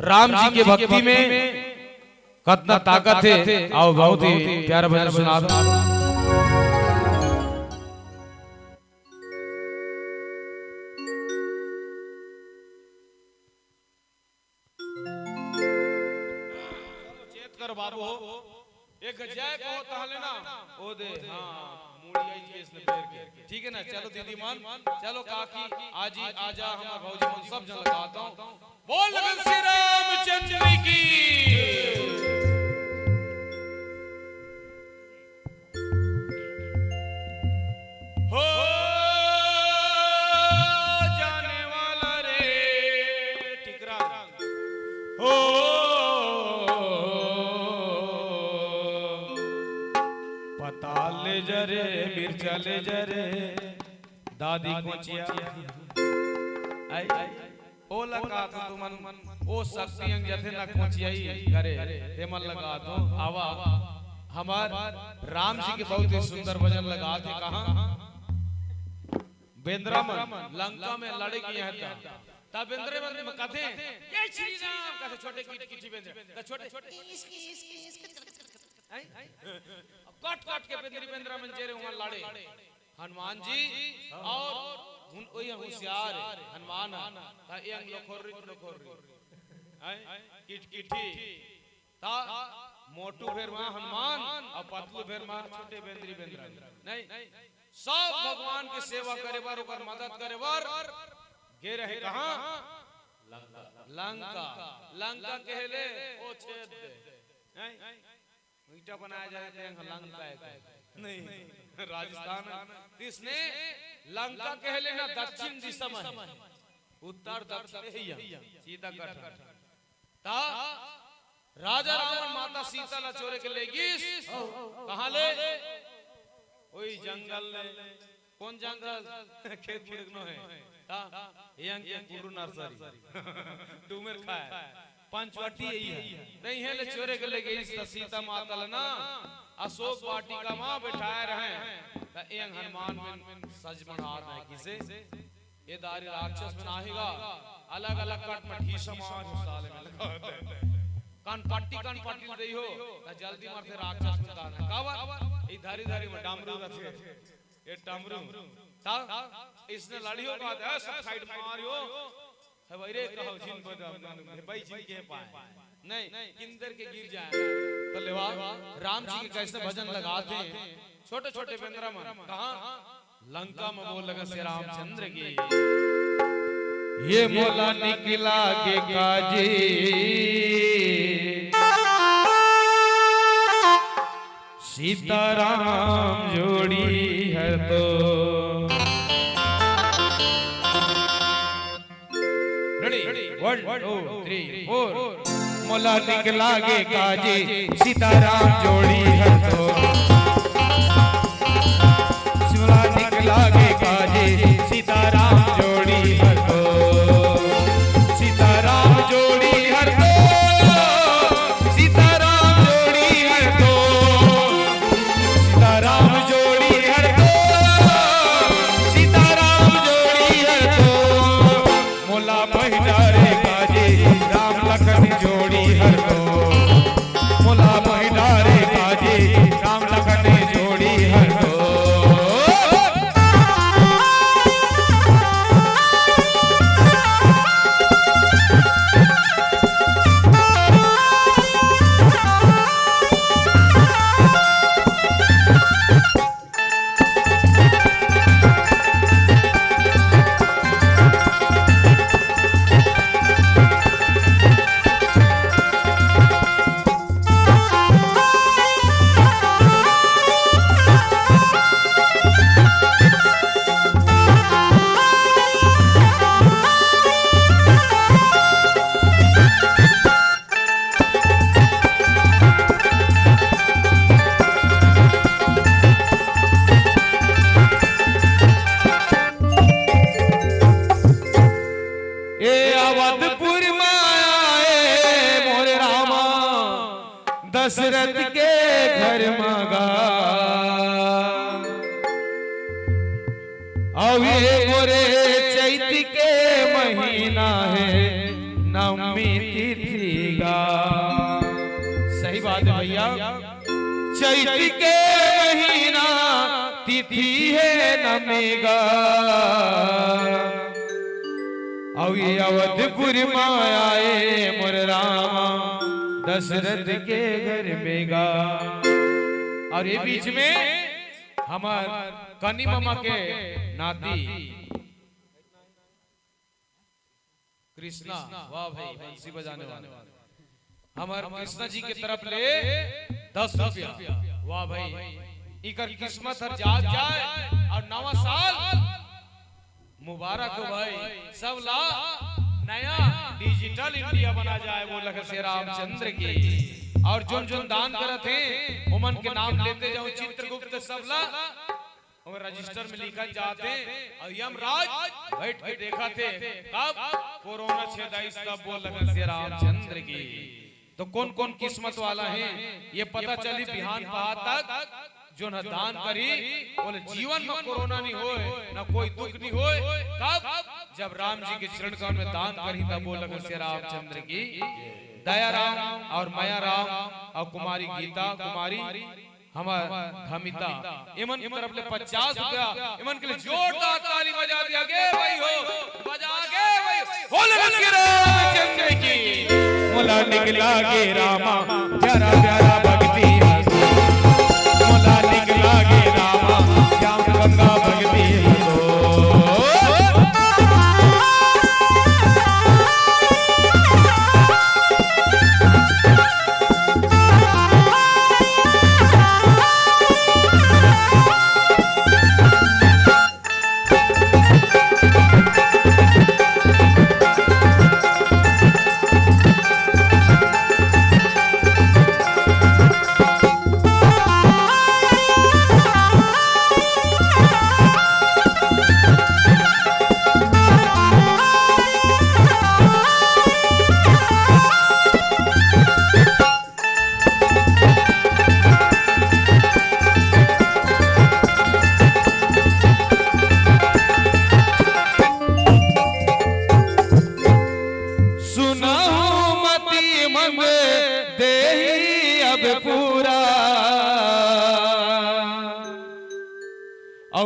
राम जी के भक्ति में कितना ताकत है। आओ बहुत ही प्यारा भजन सुना दो। बाबू एक जय को ताले ना ओ दे हां मूड़ी आई के इसने पैर के ठीक है ना। चलो दीदी मान चलो काकी आजी आजा हम भौजी मन सब जन लगाता हूं। बोल लगन श्री रामचंद्र की हो जाने वाला रे टिकरा हो जरे मिर्चले जरे दादी कोचिया आई ओ लगा तो तुमन ओ शक्ति अंग जथे ना कोचियाई करे तेमन लगा दो आवा हमार राम जी के बहुत ही सुंदर भजन लगा थे। कहां बेंद्रामन लंका में लड़े की है ता बेंद्रामन में कहते ये श्री राम कहते छोटे किटी बेंद्र छोटे कट कट के बेंद्रा में जेरे वहां लड़े हनुमान जी और ओई होशियार हनुमान ता एंग लोखोरी किटकिटी ता मोटू फेर वहां हनुमान और पतलू फेर वहां छोटे बेंद्रा नहीं सब भगवान के सेवा करे बार ओकर मदद करे बार गे रहे कहां लंका कहले ओ छेद दे ईटा बनाया जाए तो लंका नहीं राजस्थान इसने लंका कहले ना दक्षिण दिशा में उत्तर दक्षिण ही सीधा कट ता राजा रावण माता सीता ला चोरे के ले गिस कहां ले ओई जंगल ले कौन जंगल खेत फुड़कनो है ता यंग के गुरु नर्सरी टूमेर खाए पंचवटी यही है नहीं है ले चोरे के ले गई सीता माता ना अशोक वाटिका मां बैठाए रहे त एंग हनुमान में सज बना रहे किसे ये दारी राक्षस में आएगा अलग अलग कट मठी समाज साले में लगा कान पट्टी दई हो त जल्दी मार से राक्षस में दान कावर ई धारी धारी में डामरू रथे ये डामरू ता इसने लड़ियो बात है सब साइड मारियो हवैरे कहो जिन बद भाई जिन के पाए नहीं किंदर के गिर जाए तो लेवा राम जी के कैसे भजन लगाते हैं छोटे छोटे बेंद्रा मन कहां लंका में बोल लगा श्री रामचंद्र की ये मोला निकला के काजी सीताराम जोड़ी है तो One, two, three, four. मोला निकला गे काजी सीताराम जोड़ी है तो मोला निकला गे काजी सीताराम जोड़ी है तो सीताराम जोड़ी है तो सीताराम जोड़ी है तो सीताराम जोड़ी है तो सीताराम जोड़ी है तो मोला महिदार राम लखन जोड़ी हर तो मोला महिदारे बाजे राम लखन जोड़ी हर तो दशरथ के घर मगा अब ये गोरे चैत के महीना है नवमी तिथि नमेगा। सही बात है भैया। चैत के महीना तिथि है नमेगा, और ये अवधपुर माए मोर रामा दशरथ के घर में गा। और ये बीच में हमार कनी मामा के नाती कृष्णा, वाह भाई बंसी बजाने वाले, हमारे कृष्णा जी की तरफ ले 10 रुपया। वाह भाई, इकर किस्मत हर जाग जाए और नवा साल मुबारक हो भाई। सब ला नया डिजिटल इंडिया बना जाए, वो लगे श्री रामचंद्र की। और जोन जोन दान करत हैं उमन के नाम लेते जाओ चित्रगुप्त सब ला और रजिस्टर में लिखा जाते। और यमराज बैठ के देखा थे कब कोरोना 26 तब वो लगे श्री रामचंद्र की। तो कौन कौन किस्मत वाला है ये पता चली बिहान पहाड़ तक। जो न दान करी बोले जीवन में कोरोना नहीं होए न कोई दुख नहीं होए। कब जब राम जी के चरण कमल में दान करी तब वो लगे श्री रामचंद्र की। दया राम और माया राम और कुमारी गीता कुमारी हमार धमिता इमन की तरफ ले 50 रुपया इमन के लिए जोरदार ताली बजा दिया गे भाई हो, बजा गे भाई हो लगे श्री रामचंद्र की। मोला निकला गे रामा प्यारा प्यारा भक्ति, मोला निकला गे रामा श्याम गंगा भक्ति।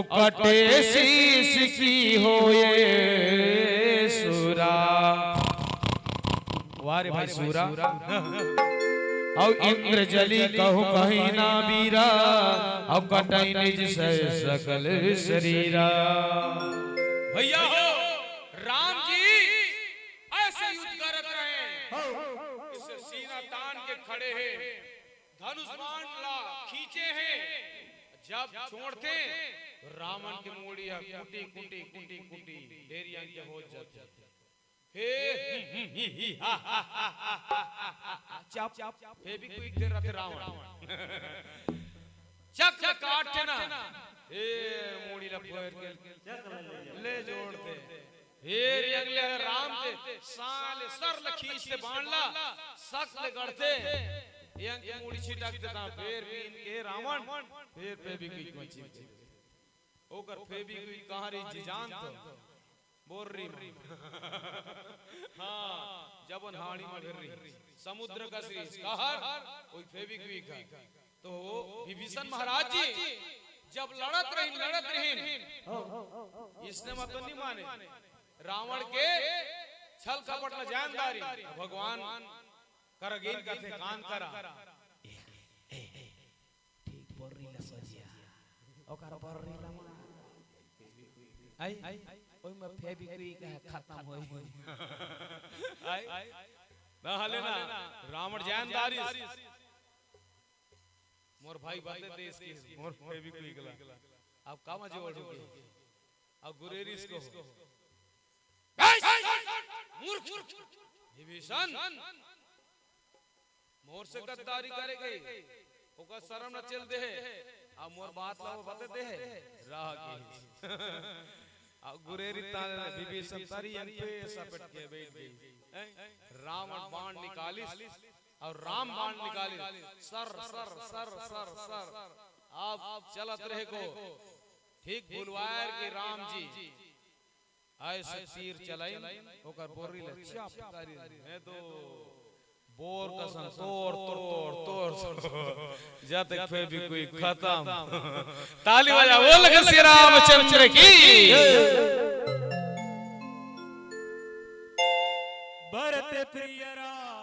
कटे शीश की होए सुरा, वारे भाई सुरा। और इंद्रजली कहु कहीं ना बीरा, और कटई निज से सकल शरीरा। भैया हो राम जी ऐसे युद्ध करत रहे, इसे सीना तान के खड़े हैं, धनुष बाण ला खींचे हैं। जब छोड़ते रावण के मूड़िया कुटी कुटी कुटी कुटी ढेरिया के हो जाते। हे चप हे भी कोई देर रहते रावण चक काटते ना, हे मूड़ी ला पैर के ले जोड़ते। हे अगले राम के साले सर ल खींचते बाणला सक ले गड़ते, यंग के मूड़ी छिटक देता फिर बीन के रावण फिर पे भी कोई मची ओकर फेबी कोई कहारी जिजान तो बोल रही हां जबन हाड़ी में गिर रही समुद्र का श्री कहर कोई फेबी कोई का। तो विभीषण महाराज जी जब लड़त रही इसने मत तो नहीं माने रावण के छल कपट न जानदारी भगवान करगीन का थे कान करा ठीक बोल रही ल सजिया ओकर बोल रही ल आई ओइ में फेविक्विक का खत्म होई आई ना हले ना रावण जानदारी मोर भाई बाते देश की मोर फेविक्विक ला अब का मजे ओढ़ोगे अब गुरेरिस को मूर्ख विभीषण मोर से गद्दारी करे गई ओका शर्म न चल दे अब मोर बात ला बते दे राह की अब गुरेरी ताने विभीषण तारी पे सपट के बैठ गई। रावण बाण निकाली और राम बाण निकाली sir sir sir sir sir अब चलत रहे को ठीक भूलवायर के राम जी ऐसे तीर चलाई ओकर बोरी ले चाप तारी है तो बोर कसम तोड़ तोड़ तोड़ जब तक फिर भी कोई खत्म। ताली बजा बोल श्री रामचंद्र की। भरत प्रिय राम